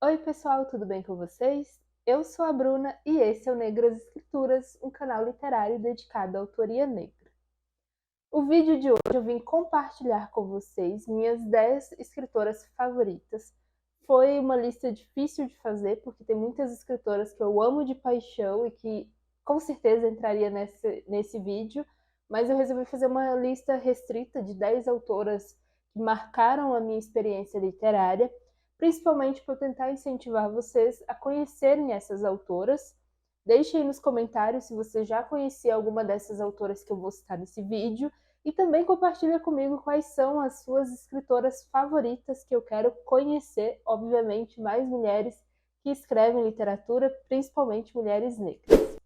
Oi pessoal, tudo bem com vocês? Eu sou a Bruna e esse é o Negras Escrituras, um canal literário dedicado à autoria negra. O vídeo de hoje eu vim compartilhar com vocês minhas 10 escritoras favoritas. Foi uma lista difícil de fazer porque tem muitas escritoras que eu amo de paixão e que com certeza entraria nesse vídeo, mas eu resolvi fazer uma lista restrita de 10 autoras que marcaram a minha experiência literária, principalmente para tentar incentivar vocês a conhecerem essas autoras. Deixem aí nos comentários se você já conhecia alguma dessas autoras que eu vou citar nesse vídeo e também compartilha comigo quais são as suas escritoras favoritas que eu quero conhecer, obviamente, mais mulheres que escrevem literatura, principalmente mulheres negras.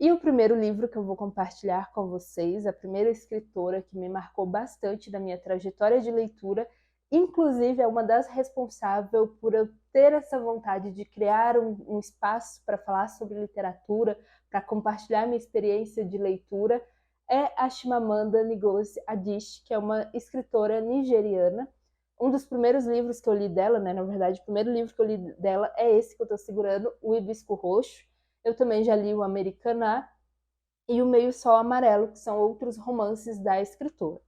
E o primeiro livro que eu vou compartilhar com vocês, a primeira escritora que me marcou bastante na minha trajetória de leitura, inclusive é uma das responsáveis por eu ter essa vontade de criar um espaço para falar sobre literatura, para compartilhar minha experiência de leitura, é a Chimamanda Ngozi Adichie, que é uma escritora nigeriana. Um dos primeiros livros que eu li dela, né, na verdade, o primeiro livro que eu li dela é esse que eu estou segurando, O Hibisco Roxo. Eu também já li o Americaná e o Meio Sol Amarelo, que são outros romances da escritora.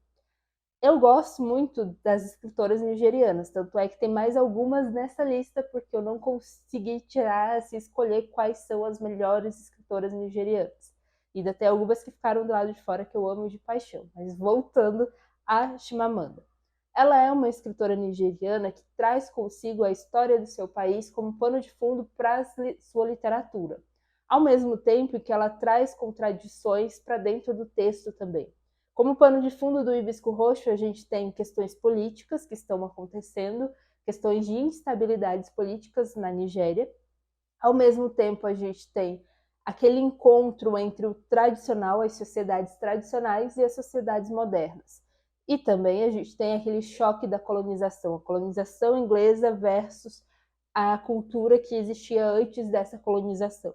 Eu gosto muito das escritoras nigerianas, tanto é que tem mais algumas nessa lista, porque eu não consegui tirar, se escolher quais são as melhores escritoras nigerianas. E ainda tem algumas que ficaram do lado de fora que eu amo de paixão. Mas voltando a Chimamanda. Ela é uma escritora nigeriana que traz consigo a história do seu país como pano de fundo para sua literatura, ao mesmo tempo que ela traz contradições para dentro do texto também. Como pano de fundo do Hibisco Roxo, a gente tem questões políticas que estão acontecendo, questões de instabilidades políticas na Nigéria. Ao mesmo tempo, a gente tem aquele encontro entre o tradicional, as sociedades tradicionais e as sociedades modernas. E também a gente tem aquele choque da colonização, a colonização inglesa versus a cultura que existia antes dessa colonização.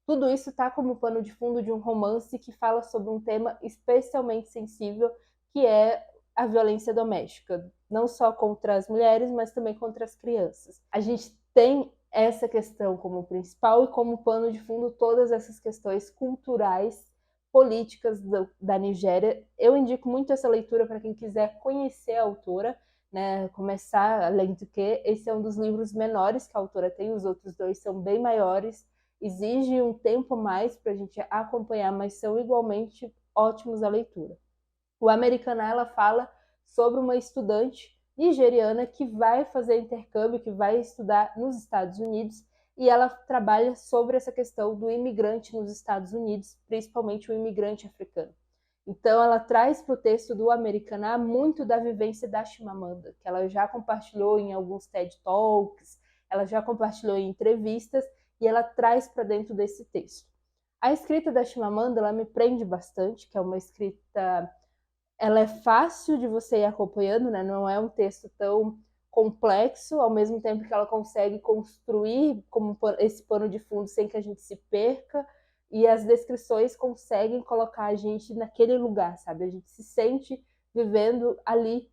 Tudo isso está como pano de fundo de um romance que fala sobre um tema especialmente sensível, que é a violência doméstica, não só contra as mulheres, mas também contra as crianças. A gente tem essa questão como principal e como pano de fundo todas essas questões culturais, políticas da Nigéria. Eu indico muito essa leitura para quem quiser conhecer a autora, né, começar, além do que, esse é um dos livros menores que a autora tem, os outros dois são bem maiores, exige um tempo mais para a gente acompanhar, mas são igualmente ótimos a leitura. O Americaná, ela fala sobre uma estudante nigeriana que vai fazer intercâmbio, que vai estudar nos Estados Unidos, e ela trabalha sobre essa questão do imigrante nos Estados Unidos, principalmente o imigrante africano. Então, ela traz para o texto do Americaná muito da vivência da Chimamanda, que ela já compartilhou em alguns TED Talks, ela já compartilhou em entrevistas, e ela traz para dentro desse texto. A escrita da Chimamanda, ela me prende bastante, que é uma escrita, ela é fácil de você ir acompanhando, né? Não é um texto tão complexo, ao mesmo tempo que ela consegue construir como esse pano de fundo sem que a gente se perca, e as descrições conseguem colocar a gente naquele lugar, sabe? A gente se sente vivendo ali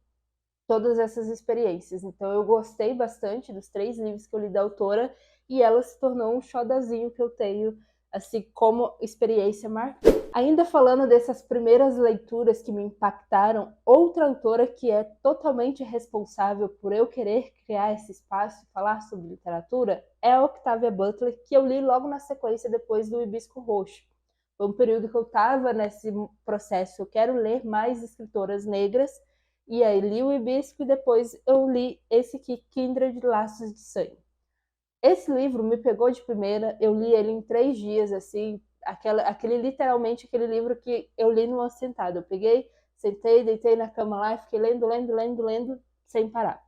todas essas experiências. Então eu gostei bastante dos 3 livros que eu li da autora e ela se tornou um xodozinho que eu tenho, assim, como experiência marcante. Ainda falando dessas primeiras leituras que me impactaram, outra autora que é totalmente responsável por eu querer criar esse espaço e falar sobre literatura é a Octavia Butler, que eu li logo na sequência depois do Hibisco Roxo. Foi um período que eu estava nesse processo, eu quero ler mais escritoras negras, e aí li o Hibisco e depois eu li esse aqui, Kindred Laços de Sangue. Esse livro me pegou de primeira, eu li ele em 3 dias, assim, literalmente aquele livro que eu li numa sentada. Eu peguei, sentei, deitei na cama lá e fiquei lendo, sem parar.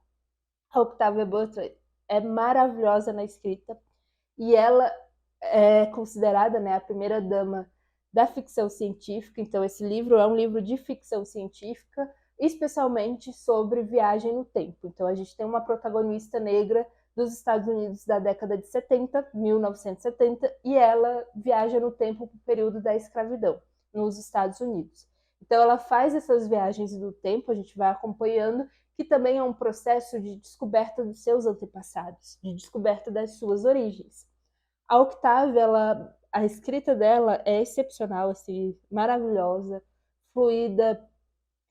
A Octavia Butler é maravilhosa na escrita e ela é considerada, né, a primeira dama da ficção científica. Então esse livro é um livro de ficção científica, especialmente sobre viagem no tempo. Então a gente tem uma protagonista negra dos Estados Unidos da década de 70, 1970, e ela viaja no tempo para o período da escravidão nos Estados Unidos. Então ela faz essas viagens do tempo, a gente vai acompanhando, que também é um processo de descoberta dos seus antepassados, de descoberta das suas origens. A Octávia, a escrita dela é excepcional, assim, maravilhosa, fluida,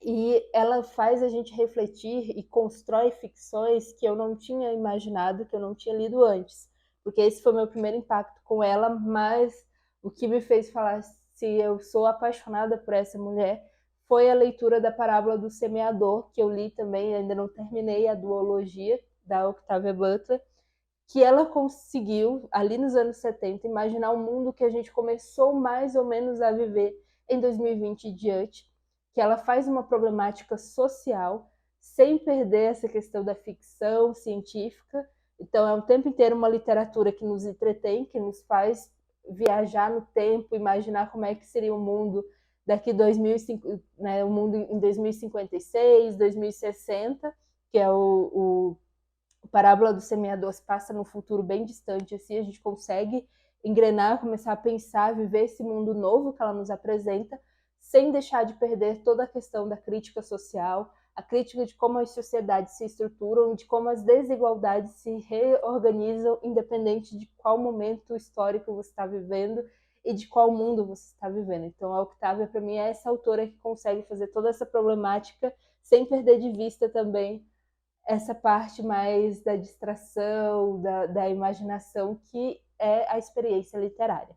e ela faz a gente refletir e constrói ficções que eu não tinha imaginado, que eu não tinha lido antes. Porque esse foi meu primeiro impacto com ela, mas o que me fez falar se eu sou apaixonada por essa mulher foi a leitura da Parábola do Semeador, que eu li também, ainda não terminei a duologia da Octavia Butler, que ela conseguiu, ali nos anos 70, imaginar um mundo que a gente começou mais ou menos a viver em 2020 e diante, que ela faz uma problemática social sem perder essa questão da ficção científica. Então é o tempo inteiro uma literatura que nos entretém, que nos faz viajar no tempo, imaginar como é que seria o mundo daqui 2005, né, o mundo em 2056, 2060, que é o Parábola do Semeador se passa num futuro bem distante, assim, a gente consegue engrenar, começar a pensar, viver esse mundo novo que ela nos apresenta, sem deixar de perder toda a questão da crítica social, a crítica de como as sociedades se estruturam, de como as desigualdades se reorganizam, independente de qual momento histórico você está vivendo e de qual mundo você está vivendo. Então, a Octávia, para mim, é essa autora que consegue fazer toda essa problemática sem perder de vista também essa parte mais da distração, da imaginação, que é a experiência literária.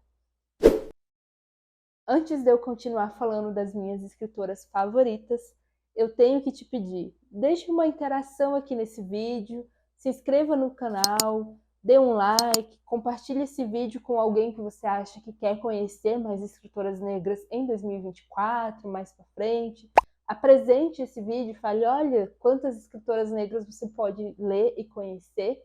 Antes de eu continuar falando das minhas escritoras favoritas, eu tenho que te pedir, deixe uma interação aqui nesse vídeo, se inscreva no canal, dê um like, compartilhe esse vídeo com alguém que você acha que quer conhecer mais escritoras negras em 2024, mais para frente. Apresente esse vídeo e fale, olha, quantas escritoras negras você pode ler e conhecer.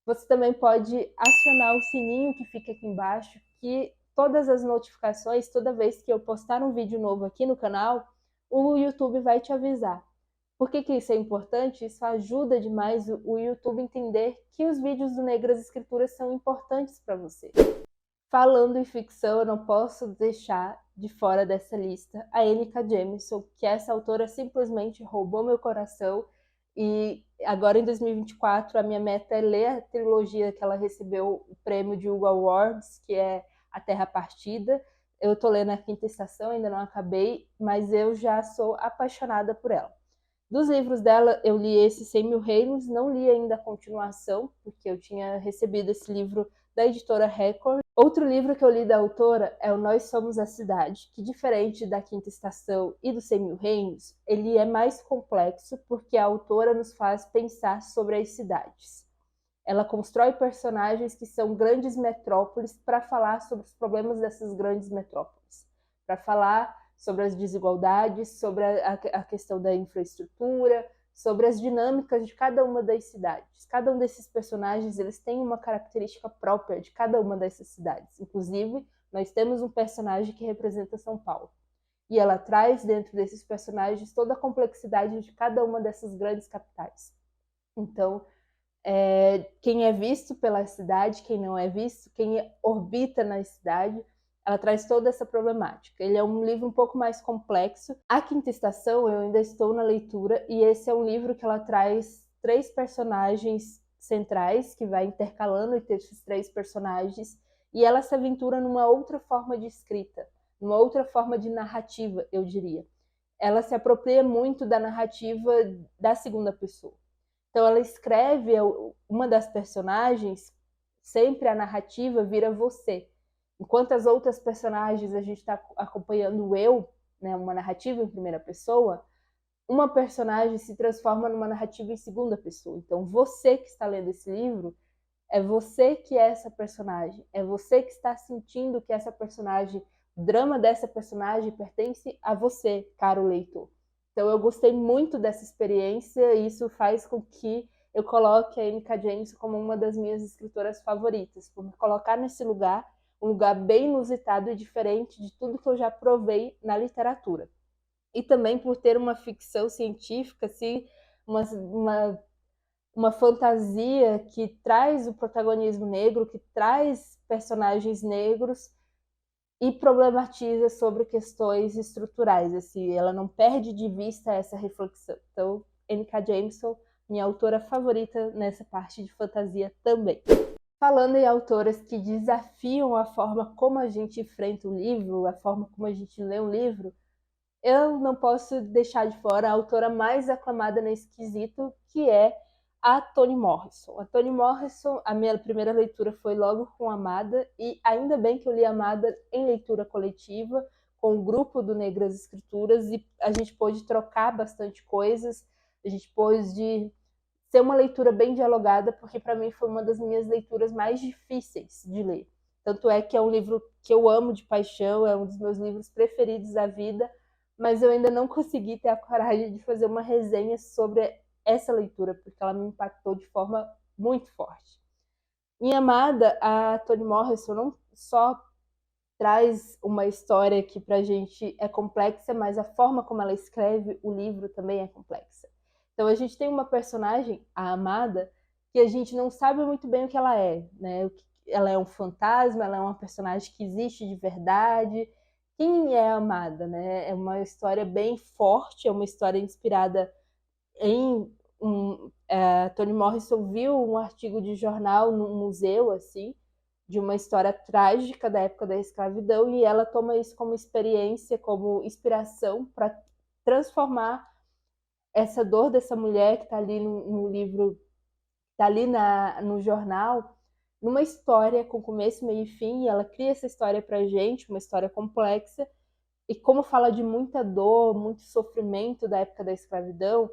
Você também pode acionar o sininho que fica aqui embaixo, que todas as notificações, toda vez que eu postar um vídeo novo aqui no canal, o YouTube vai te avisar. Por que isso é importante? Isso ajuda demais o YouTube a entender que os vídeos do Negras Escrituras são importantes para você. Falando em ficção, eu não posso deixar de fora dessa lista a N.K. Jemisin, que essa autora simplesmente roubou meu coração. E agora, em 2024, a minha meta é ler a trilogia que ela recebeu o prêmio de Hugo Awards, que é A Terra Partida. Eu estou lendo a Quinta Estação, ainda não acabei, mas eu já sou apaixonada por ela. Dos livros dela, eu li esse 100 Mil Reinos, não li ainda a continuação, porque eu tinha recebido esse livro da editora Record. Outro livro que eu li da autora é o Nós Somos a Cidade, que, diferente da Quinta Estação e do 100 Mil Reinos, ele é mais complexo porque a autora nos faz pensar sobre as cidades. Ela constrói personagens que são grandes metrópoles para falar sobre os problemas dessas grandes metrópoles, para falar sobre as desigualdades, sobre a questão da infraestrutura, sobre as dinâmicas de cada uma das cidades. Cada um desses personagens, eles têm uma característica própria de cada uma dessas cidades. Inclusive, nós temos um personagem que representa São Paulo. E ela traz dentro desses personagens toda a complexidade de cada uma dessas grandes capitais. Então, quem é visto pela cidade, quem não é visto, quem orbita na cidade, ela traz toda essa problemática. Ele é um livro um pouco mais complexo. A Quinta Estação, eu ainda estou na leitura, e esse é um livro que ela traz 3 personagens centrais, que vai intercalando entre esses 3 personagens, e ela se aventura numa outra forma de escrita, numa outra forma de narrativa, eu diria. Ela se apropria muito da narrativa da segunda pessoa. Então ela escreve uma das personagens, sempre a narrativa vira você. Enquanto as outras personagens a gente está acompanhando o eu, né, uma narrativa em primeira pessoa, uma personagem se transforma numa narrativa em segunda pessoa. Então você que está lendo esse livro, é você que é essa personagem, é você que está sentindo que essa personagem, o drama dessa personagem pertence a você, caro leitor. Então eu gostei muito dessa experiência e isso faz com que eu coloque a N.K. Jemisin como uma das minhas escritoras favoritas, por me colocar nesse lugar, um lugar bem inusitado e diferente de tudo que eu já provei na literatura. E também por ter uma ficção científica, assim, uma fantasia que traz o protagonismo negro, que traz personagens negros e problematiza sobre questões estruturais, assim, ela não perde de vista essa reflexão. Então, N.K. Jemisin, minha autora favorita nessa parte de fantasia também. Falando em autoras que desafiam a forma como a gente enfrenta o livro, a forma como a gente lê um livro, eu não posso deixar de fora a autora mais aclamada nesse quesito, que é a Toni Morrison. A Toni Morrison, a minha primeira leitura foi logo com Amada, e ainda bem que eu li Amada em leitura coletiva, com o grupo do Negras Escrituras, e a gente pôde trocar bastante coisas, a gente pôde ser uma leitura bem dialogada, porque para mim foi uma das minhas leituras mais difíceis de ler. Tanto é que é um livro que eu amo de paixão, é um dos meus livros preferidos da vida, mas eu ainda não consegui ter a coragem de fazer uma resenha sobre essa leitura, porque ela me impactou de forma muito forte. Em Amada, a Toni Morrison não só traz uma história que pra gente é complexa, mas a forma como ela escreve o livro também é complexa. Então a gente tem uma personagem, a Amada, que a gente não sabe muito bem o que ela é, né? Ela é um fantasma, ela é uma personagem que existe de verdade. Quem é a Amada, né? É uma história bem forte, é uma história inspirada em Toni Morrison viu um artigo de jornal num museu, assim, de uma história trágica da época da escravidão, e ela toma isso como experiência, como inspiração para transformar essa dor dessa mulher que está ali no livro, está ali no jornal, numa história com começo, meio e fim, e ela cria essa história para gente, uma história complexa, e como fala de muita dor, muito sofrimento da época da escravidão,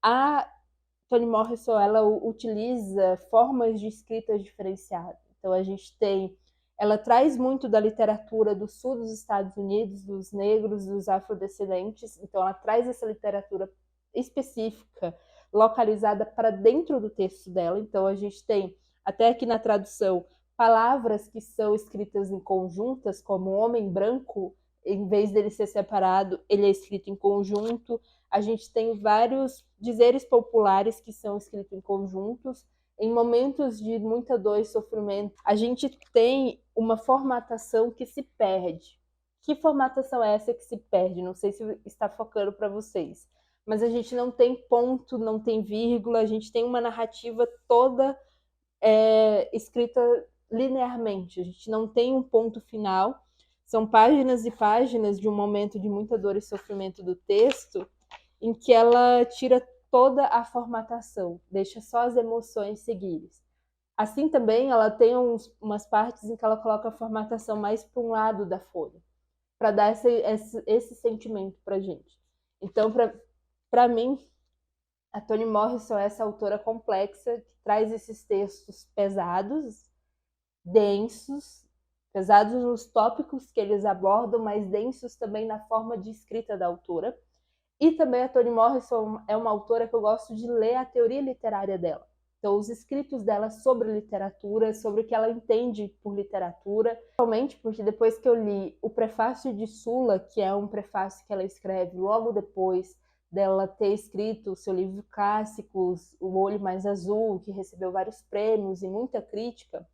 a Toni Morrison ela utiliza formas de escrita diferenciadas. Então a gente tem, ela traz muito da literatura do sul dos Estados Unidos, dos negros, dos afrodescendentes. Então ela traz essa literatura específica, localizada para dentro do texto dela. Então a gente tem, até aqui na tradução, palavras que são escritas em conjuntas, como homem branco, em vez dele ser separado, ele é escrito em conjunto. A gente tem vários dizeres populares que são escritos em conjuntos. Em momentos de muita dor e sofrimento, a gente tem uma formatação que se perde. Que formatação é essa que se perde? Não sei se está focando para vocês. Mas a gente não tem ponto, não tem vírgula, a gente tem uma narrativa toda escrita linearmente. A gente não tem um ponto final. São páginas e páginas de um momento de muita dor e sofrimento do texto, em que ela tira toda a formatação, deixa só as emoções seguirem. Assim também ela tem umas partes em que ela coloca a formatação mais para um lado da folha, para dar esse sentimento para a gente. Então, para mim, a Toni Morrison é essa autora complexa que traz esses textos pesados, densos, pesados nos tópicos que eles abordam, mas densos também na forma de escrita da autora. E também a Toni Morrison é uma autora que eu gosto de ler a teoria literária dela. Então, os escritos dela sobre literatura, sobre o que ela entende por literatura. Principalmente porque depois que eu li o prefácio de Sula, que é um prefácio que ela escreve logo depois dela ter escrito o seu livro Clássicos, O Olho Mais Azul, que recebeu vários prêmios e muita crítica,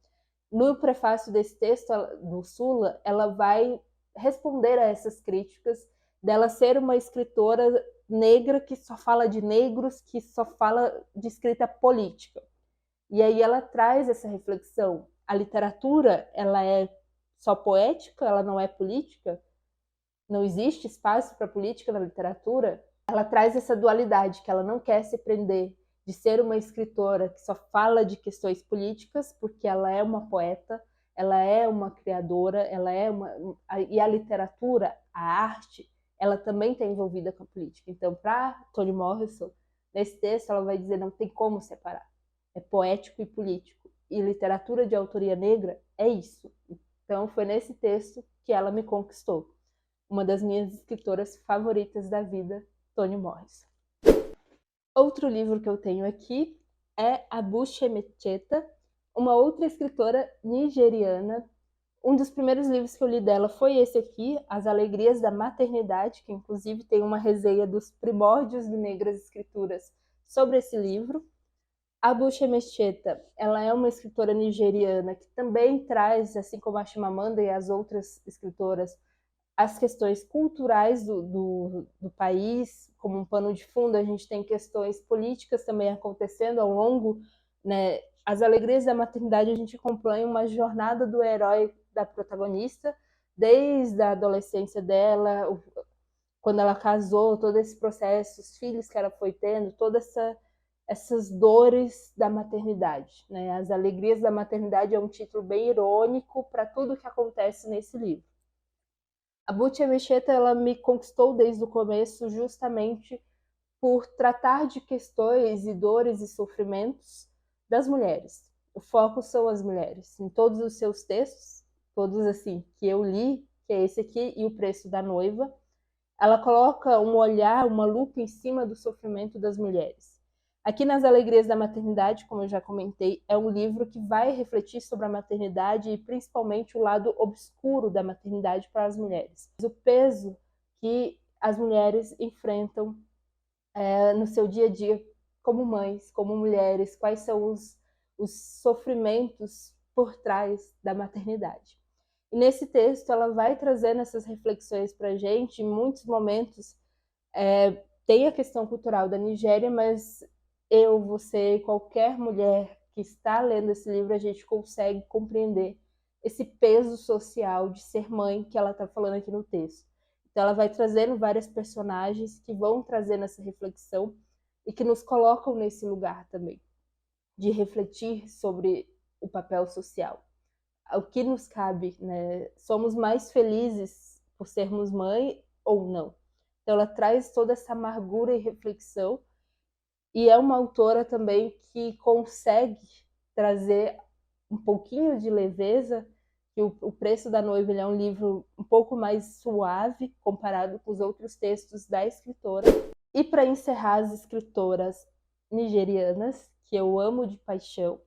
no prefácio desse texto do Sula, ela vai responder a essas críticas dela ser uma escritora negra que só fala de negros, que só fala de escrita política. E aí ela traz essa reflexão. A literatura, ela é só poética, ela não é política? Não existe espaço para política na literatura? Ela traz essa dualidade, que ela não quer se prender de ser uma escritora que só fala de questões políticas, porque ela é uma poeta, ela é uma criadora, ela é e a literatura, a arte, ela também está envolvida com a política. Então, para Toni Morrison, nesse texto, ela vai dizer não tem como separar. É poético e político. E literatura de autoria negra é isso. Então, foi nesse texto que ela me conquistou. Uma das minhas escritoras favoritas da vida, Toni Morrison. Outro livro que eu tenho aqui é Abuche Mecheta, uma outra escritora nigeriana. Um dos primeiros livros que eu li dela foi esse aqui, As Alegrias da Maternidade, que inclusive tem uma resenha dos primórdios de Negras Escrituras sobre esse livro. Abuche Mecheta, ela é uma escritora nigeriana que também traz, assim como a Chimamanda e as outras escritoras, as questões culturais do país, como um pano de fundo, a gente tem questões políticas também acontecendo ao longo, né? As Alegrias da Maternidade, a gente acompanha uma jornada do herói da protagonista, desde a adolescência dela, quando ela casou, todo esse processo, os filhos que ela foi tendo, essas dores da maternidade, né? As Alegrias da Maternidade é um título bem irônico para tudo que acontece nesse livro. A Butch Emecheta, ela me conquistou desde o começo justamente por tratar de questões e dores e sofrimentos das mulheres. O foco são as mulheres. Em todos os seus textos, todos assim, que eu li, que é esse aqui, e O Preço da Noiva, ela coloca um olhar, uma lupa em cima do sofrimento das mulheres. Aqui nas Alegrias da Maternidade, como eu já comentei, é um livro que vai refletir sobre a maternidade e principalmente o lado obscuro da maternidade para as mulheres. O peso que as mulheres enfrentam no seu dia a dia como mães, como mulheres, quais são os sofrimentos por trás da maternidade. E nesse texto ela vai trazendo essas reflexões para a gente. Em muitos momentos tem a questão cultural da Nigéria, mas eu, você, qualquer mulher que está lendo esse livro, a gente consegue compreender esse peso social de ser mãe que ela está falando aqui no texto. Então ela vai trazendo várias personagens que vão trazendo essa reflexão e que nos colocam nesse lugar também, de refletir sobre o papel social. O que nos cabe, né? Somos mais felizes por sermos mãe ou não? Então ela traz toda essa amargura e reflexão, e é uma autora também que consegue trazer um pouquinho de leveza, que o Preço da Noiva é um livro um pouco mais suave comparado com os outros textos da escritora. E para encerrar, as escritoras nigerianas, que eu amo de paixão,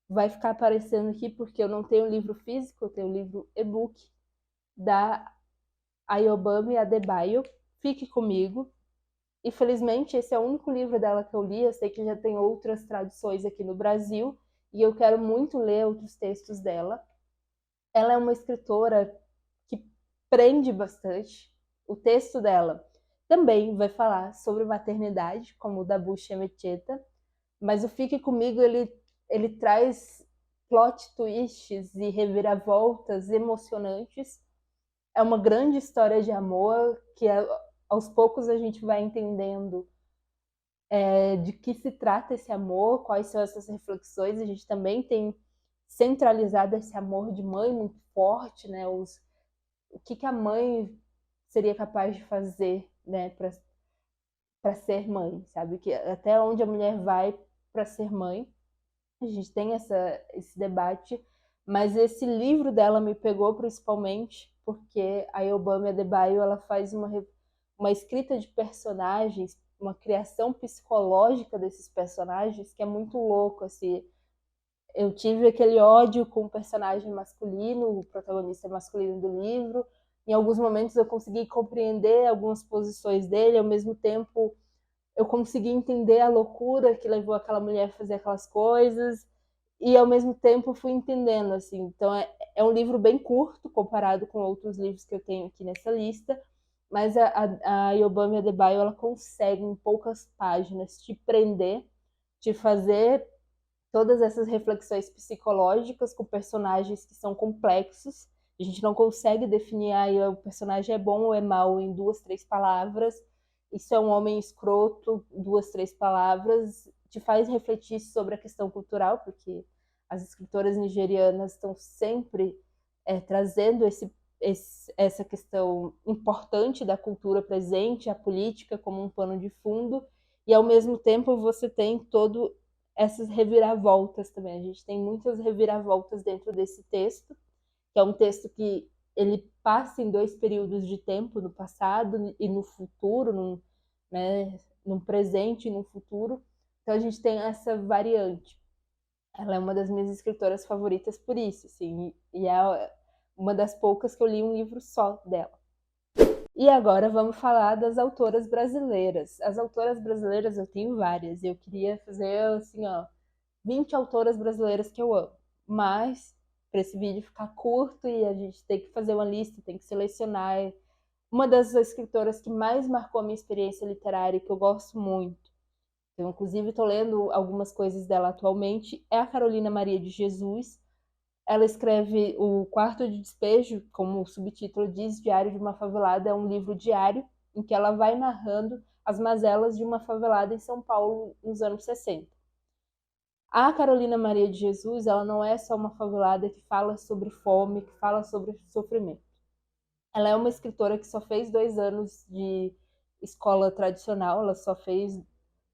vai ficar aparecendo aqui porque eu não tenho livro físico, eu tenho livro e-book da Ayobami Adebayo, Fique Comigo. Infelizmente, esse é o único livro dela que eu li. Eu sei que já tem outras traduções aqui no Brasil e eu quero muito ler outros textos dela. Ela é uma escritora que prende bastante. O texto dela também vai falar sobre maternidade, como o da Butch Emecheta, mas o Fique Comigo, ele traz plot twists e reviravoltas emocionantes. É uma grande história de amor que aos poucos a gente vai entendendo de que se trata esse amor, quais são essas reflexões. A gente também tem centralizado esse amor de mãe muito forte, né? O que a mãe seria capaz de fazer, né, para ser mãe, sabe? Que até onde a mulher vai para ser mãe. A gente tem esse debate, mas esse livro dela me pegou principalmente porque a Ayobami Adebayo, ela faz uma escrita de personagens, uma criação psicológica desses personagens que é muito louco, assim. Eu tive aquele ódio com o personagem masculino, o protagonista masculino do livro. Em alguns momentos eu consegui compreender algumas posições dele, ao mesmo tempo eu consegui entender a loucura que levou aquela mulher a fazer aquelas coisas, e ao mesmo tempo fui entendendo, assim. Então é um livro bem curto comparado com outros livros que eu tenho aqui nessa lista, mas a Ayobami Adebayo, ela consegue em poucas páginas te prender, te fazer todas essas reflexões psicológicas com personagens que são complexos. A gente não consegue definir o personagem é bom ou é mau em 2, 3 palavras. Isso é um homem escroto, 2, 3 palavras. Te faz refletir sobre a questão cultural, porque as escritoras nigerianas estão sempre trazendo essa questão importante da cultura presente, a política como um pano de fundo, e ao mesmo tempo você tem todo essas reviravoltas também. A gente tem muitas reviravoltas dentro desse texto, que é um texto que ele passa em 2 períodos de tempo, no passado e no futuro, num presente e no futuro. Então a gente tem essa variante. Ela é uma das minhas escritoras favoritas por isso, assim, e é uma das poucas que eu li um livro só dela. E agora vamos falar das autoras brasileiras. As autoras brasileiras eu tenho várias, e eu queria fazer assim, 20 autoras brasileiras que eu amo. Mas para esse vídeo ficar curto e a gente tem que fazer uma lista, tem que selecionar, Uma das escritoras que mais marcou a minha experiência literária, que eu gosto muito, eu inclusive estou lendo algumas coisas dela atualmente, é a Carolina Maria de Jesus. Ela escreve O Quarto de Despejo, como o subtítulo diz, Diário de uma Favelada, é um livro diário em que ela vai narrando as mazelas de uma favelada em São Paulo nos anos 60. A Carolina Maria de Jesus, ela não é só uma favelada que fala sobre fome, que fala sobre sofrimento. Ela é uma escritora que só fez 2 anos de escola tradicional, ela só fez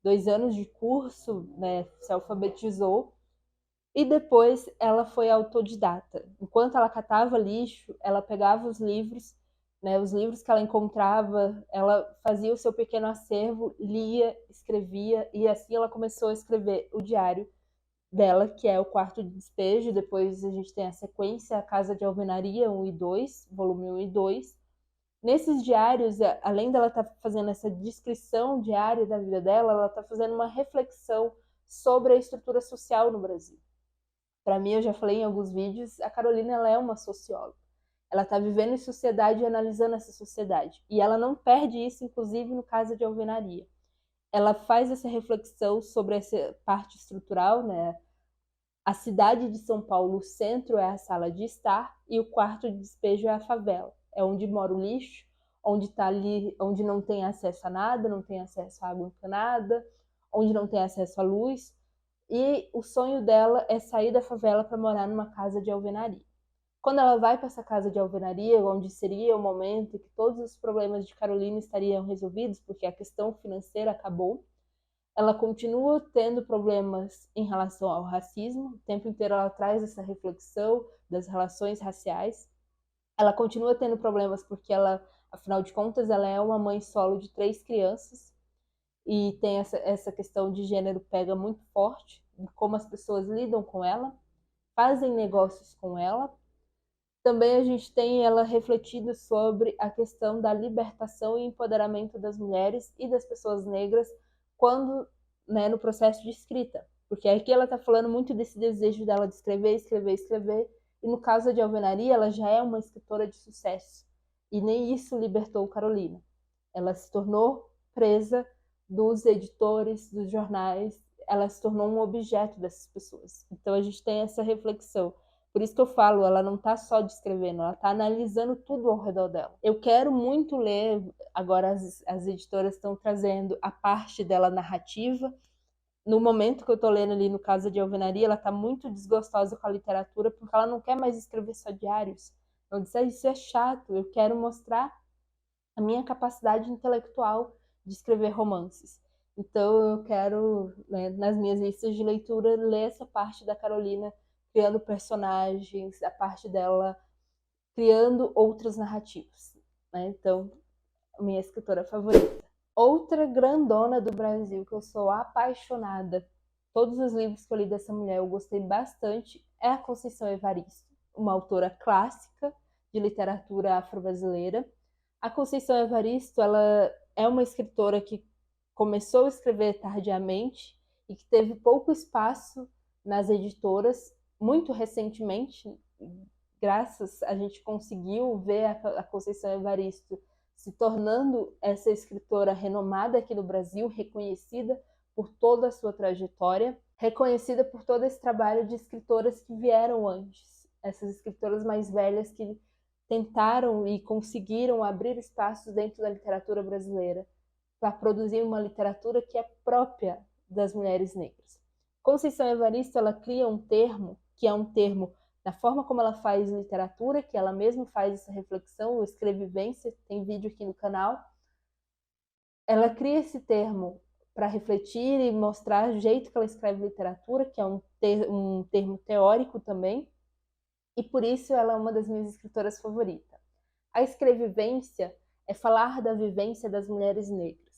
2 anos de curso, né, se alfabetizou, e depois ela foi autodidata. Enquanto ela catava lixo, ela pegava os livros, né, os livros que ela encontrava, ela fazia o seu pequeno acervo, lia, escrevia, e assim ela começou a escrever o diário dela, que é O Quarto de Despejo. Depois a gente tem a sequência, A Casa de Alvenaria 1 e 2, volume 1 e 2. Nesses diários, além dela estar fazendo essa descrição diária da vida dela, ela está fazendo uma reflexão sobre a estrutura social no Brasil. Para mim, eu já falei em alguns vídeos, a Carolina ela é uma socióloga. Ela está vivendo em sociedade e analisando essa sociedade. E ela não perde isso, inclusive, no Casa de Alvenaria. Ela faz essa reflexão sobre essa parte estrutural, né? A cidade de São Paulo, o centro é a sala de estar e o quarto de despejo é a favela. É onde mora o lixo, onde está ali, onde não tem acesso a nada, não tem acesso a água encanada, onde não tem acesso à luz. E o sonho dela é sair da favela para morar numa casa de alvenaria. Quando ela vai para essa casa de alvenaria, onde seria o momento que todos os problemas de Carolina estariam resolvidos, porque a questão financeira acabou, ela continua tendo problemas em relação ao racismo, o tempo inteiro ela traz essa reflexão das relações raciais. Ela continua tendo problemas porque ela, afinal de contas, ela é uma mãe solo de 3 crianças e tem essa questão de gênero pega muito forte, como as pessoas lidam com ela, fazem negócios com ela. Também a gente tem ela refletindo sobre a questão da libertação e empoderamento das mulheres e das pessoas negras quando, né, no processo de escrita. Porque aqui ela está falando muito desse desejo dela de escrever, escrever, escrever. E no caso de Alvenaria, ela já é uma escritora de sucesso. E nem isso libertou Carolina. Ela se tornou presa dos editores, dos jornais. Ela se tornou um objeto dessas pessoas. Então a gente tem essa reflexão. Por isso que eu falo, ela não está só descrevendo, ela está analisando tudo ao redor dela. Eu quero muito ler, agora as editoras estão trazendo a parte dela narrativa. No momento que eu estou lendo ali no Casa de Alvenaria, ela está muito desgostosa com a literatura, porque ela não quer mais escrever só diários. Ela disse, isso é chato, eu quero mostrar a minha capacidade intelectual de escrever romances. Então eu quero, né, nas minhas listas de leitura, ler essa parte da Carolina criando personagens, a parte dela criando outras narrativas, né? Então, minha escritora favorita. Outra grandona do Brasil que eu sou apaixonada, todos os livros que eu li dessa mulher eu gostei bastante, é a Conceição Evaristo, uma autora clássica de literatura afro-brasileira. A Conceição Evaristo, ela é uma escritora que começou a escrever tardiamente e que teve pouco espaço nas editoras. Muito recentemente, graças a gente conseguiu ver a Conceição Evaristo se tornando essa escritora renomada aqui no Brasil, reconhecida por toda a sua trajetória, reconhecida por todo esse trabalho de escritoras que vieram antes, essas escritoras mais velhas que tentaram e conseguiram abrir espaços dentro da literatura brasileira para produzir uma literatura que é própria das mulheres negras. Conceição Evaristo, ela cria um termo, que é um termo da forma como ela faz literatura, que ela mesma faz essa reflexão, o Escrevivência, tem vídeo aqui no canal. Ela cria esse termo para refletir e mostrar o jeito que ela escreve literatura, que é um termo teórico também, e por isso ela é uma das minhas escritoras favoritas. A Escrevivência é falar da vivência das mulheres negras.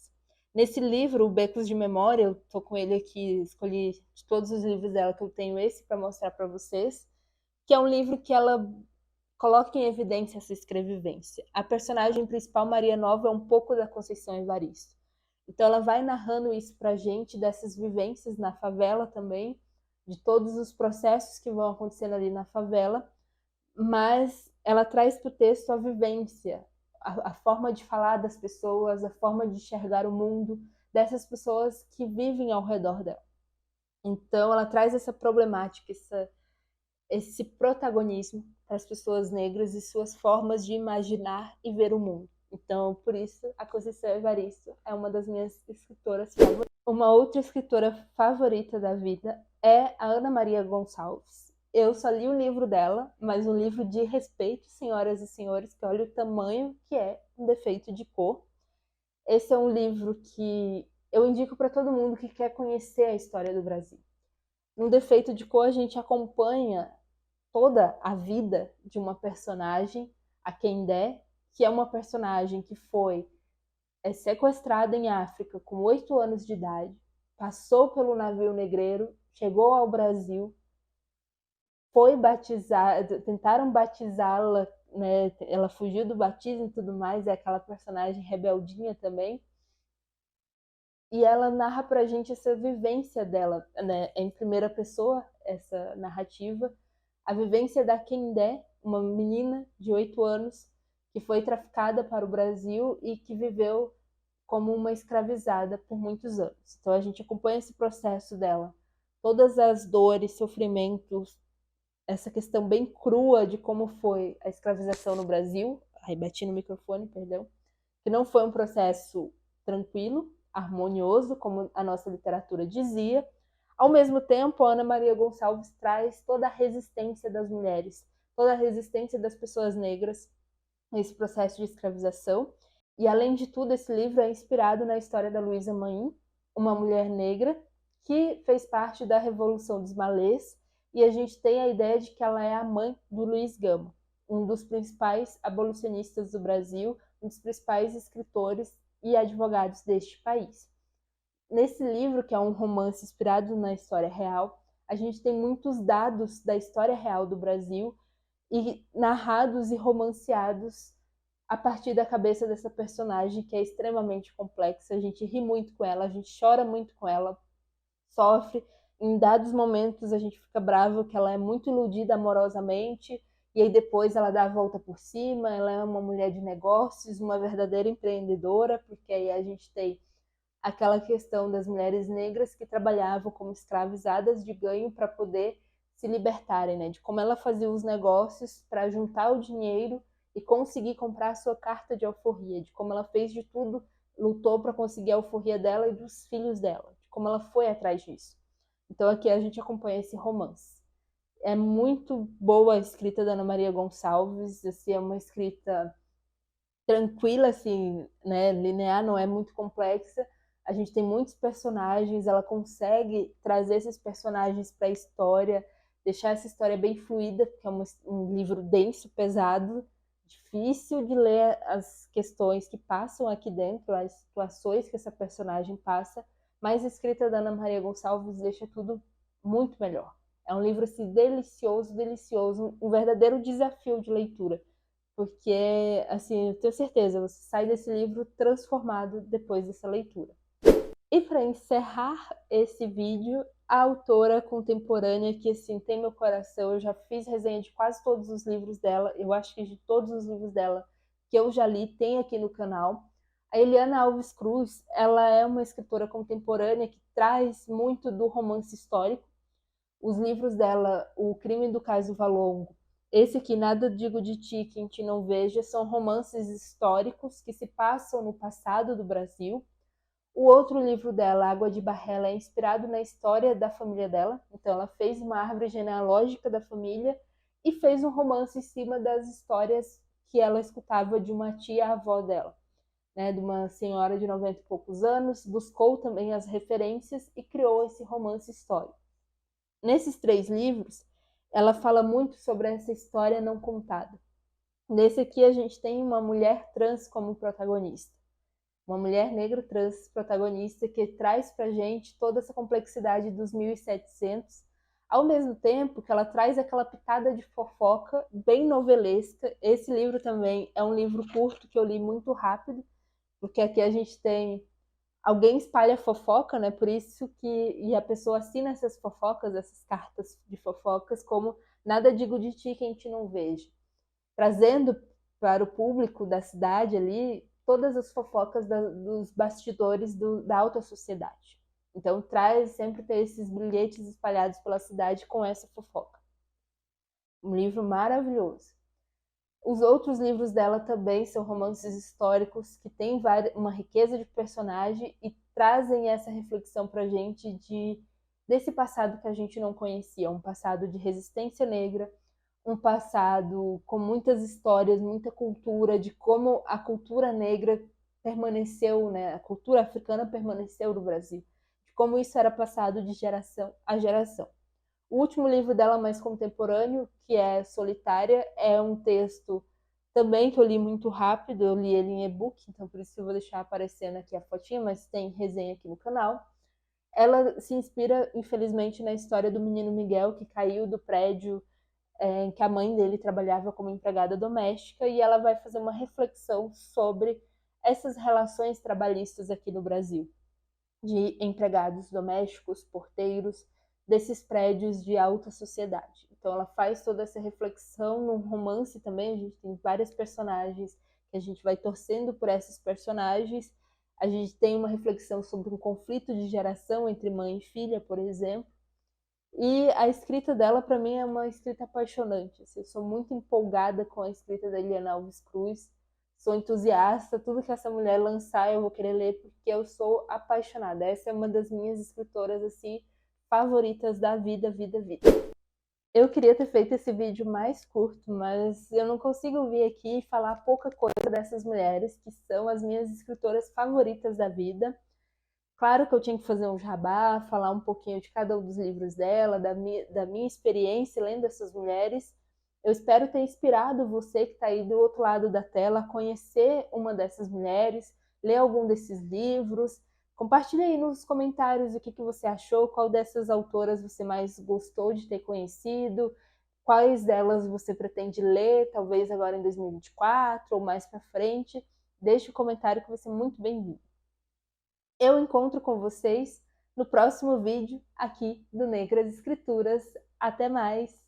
Nesse livro, o Becos de Memória, eu tô com ele aqui, escolhi de todos os livros dela que eu tenho esse para mostrar para vocês, que é um livro que ela coloca em evidência essa escrevivência. A personagem principal, Maria Nova, é um pouco da Conceição Evaristo. Então ela vai narrando isso pra gente, dessas vivências na favela também, de todos os processos que vão acontecendo ali na favela, mas ela traz para o texto a vivência, a forma de falar das pessoas, a forma de enxergar o mundo dessas pessoas que vivem ao redor dela. Então, ela traz essa problemática, esse protagonismo para as pessoas negras e suas formas de imaginar e ver o mundo. Então, por isso, a Conceição Evaristo é uma das minhas escritoras favoritas. Uma outra escritora favorita da vida é a Ana Maria Gonçalves. Eu só li o livro dela, mas um livro de respeito, senhoras e senhores, que olha o tamanho que é Um Defeito de Cor. Esse é um livro que eu indico para todo mundo que quer conhecer a história do Brasil. No Defeito de Cor, a gente acompanha toda a vida de uma personagem, a Kendé, que é uma personagem que foi sequestrada em África com 8 anos de idade, passou pelo navio negreiro, chegou ao Brasil, foi batizada, tentaram batizá-la, né? Ela fugiu do batismo e tudo mais, é aquela personagem rebeldinha também. E ela narra pra gente essa vivência dela, né? Em primeira pessoa, essa narrativa, a vivência da Kendé, uma menina de 8 anos que foi traficada para o Brasil e que viveu como uma escravizada por muitos anos. Então a gente acompanha esse processo dela, todas as dores, sofrimentos, essa questão bem crua de como foi a escravização no Brasil. Aí bati no microfone, perdão. Que não foi um processo tranquilo, harmonioso, como a nossa literatura dizia. Ao mesmo tempo, a Ana Maria Gonçalves traz toda a resistência das mulheres, toda a resistência das pessoas negras nesse processo de escravização. E, além de tudo, esse livro é inspirado na história da Luísa Maim, uma mulher negra que fez parte da Revolução dos Malês, e a gente tem a ideia de que ela é a mãe do Luiz Gama, um dos principais abolicionistas do Brasil, um dos principais escritores e advogados deste país. Nesse livro, que é um romance inspirado na história real, a gente tem muitos dados da história real do Brasil e narrados e romanceados a partir da cabeça dessa personagem que é extremamente complexa. A gente ri muito com ela, a gente chora muito com ela, sofre. Em dados momentos a gente fica bravo que ela é muito iludida amorosamente e aí depois ela dá a volta por cima. Ela é uma mulher de negócios, uma verdadeira empreendedora, porque aí a gente tem aquela questão das mulheres negras que trabalhavam como escravizadas de ganho para poder se libertarem, né? De como ela fazia os negócios para juntar o dinheiro e conseguir comprar a sua carta de alforria, de como ela fez de tudo, lutou para conseguir a alforria dela e dos filhos dela, de como ela foi atrás disso. Então aqui a gente acompanha esse romance. É muito boa a escrita da Ana Maria Gonçalves, assim, é uma escrita tranquila, assim, né, linear, não é muito complexa. A gente tem muitos personagens, ela consegue trazer esses personagens para a história, deixar essa história bem fluida, porque é um livro denso, pesado, difícil de ler as questões que passam aqui dentro, as situações que essa personagem passa, mas a escrita da Ana Maria Gonçalves deixa tudo muito melhor. É um livro assim, delicioso, delicioso, um verdadeiro desafio de leitura, porque assim, eu tenho certeza, você sai desse livro transformado depois dessa leitura. E para encerrar esse vídeo, a autora contemporânea que assim tem meu coração, eu já fiz resenha de quase todos os livros dela, eu acho que de todos os livros dela que eu já li, tem aqui no canal. A Eliana Alves Cruz, ela é uma escritora contemporânea que traz muito do romance histórico. Os livros dela, O Crime do Caso Valongo, esse aqui, Nada Digo de Ti, Quem Te Não Veja, são romances históricos que se passam no passado do Brasil. O outro livro dela, Água de Barrela, é inspirado na história da família dela. Então ela fez uma árvore genealógica da família e fez um romance em cima das histórias que ela escutava de uma tia-avó dela, né, de uma senhora de 90 e poucos anos, buscou também as referências e criou esse romance histórico. Nesses 3 livros, ela fala muito sobre essa história não contada. Nesse aqui a gente tem uma mulher trans como protagonista. Uma mulher negra trans protagonista que traz pra gente toda essa complexidade dos 1700, ao mesmo tempo que ela traz aquela pitada de fofoca bem novelesca. Esse livro também é um livro curto que eu li muito rápido, porque aqui a gente tem alguém espalha fofoca, né? Por isso que e a pessoa assina essas fofocas, essas cartas de fofocas como Nada Digo de Ti, Quem Te Não Veja, trazendo para o público da cidade ali todas as fofocas dos bastidores da alta sociedade. Então sempre ter esses bilhetes espalhados pela cidade com essa fofoca. Um livro maravilhoso. Os outros livros dela também são romances históricos que têm uma riqueza de personagem e trazem essa reflexão pra gente desse passado que a gente não conhecia, um passado de resistência negra, um passado com muitas histórias, muita cultura, de como a cultura negra permaneceu, né? A cultura africana permaneceu no Brasil, de como isso era passado de geração a geração. O último livro dela mais contemporâneo, que é Solitária, é um texto também que eu li muito rápido, eu li ele em e-book, então por isso eu vou deixar aparecendo aqui a fotinha, mas tem resenha aqui no canal. Ela se inspira, infelizmente, na história do menino Miguel, que caiu do prédio em que a mãe dele trabalhava como empregada doméstica, e ela vai fazer uma reflexão sobre essas relações trabalhistas aqui no Brasil, de empregados domésticos, porteiros, desses prédios de alta sociedade. Então ela faz toda essa reflexão num romance também, a gente tem vários personagens que a gente vai torcendo por esses personagens, a gente tem uma reflexão sobre um conflito de geração entre mãe e filha, por exemplo, e a escrita dela, para mim, é uma escrita apaixonante. Assim, eu sou muito empolgada com a escrita da Eliana Alves Cruz. Sou entusiasta. Tudo que essa mulher lançar, eu vou querer ler porque eu sou apaixonada. Essa é uma das minhas escritoras assim favoritas da vida, vida, vida. Eu queria ter feito esse vídeo mais curto, mas eu não consigo vir aqui e falar pouca coisa dessas mulheres que são as minhas escritoras favoritas da vida. Claro que eu tinha que fazer um jabá, falar um pouquinho de cada um dos livros dela, da minha experiência lendo essas mulheres. Eu espero ter inspirado você que está aí do outro lado da tela a conhecer uma dessas mulheres, ler algum desses livros. Compartilhe aí nos comentários o que você achou, qual dessas autoras você mais gostou de ter conhecido, quais delas você pretende ler, talvez agora em 2024 ou mais para frente. Deixe um comentário que vai ser muito bem-vindo. Eu encontro com vocês no próximo vídeo aqui do Negras Escrituras. Até mais!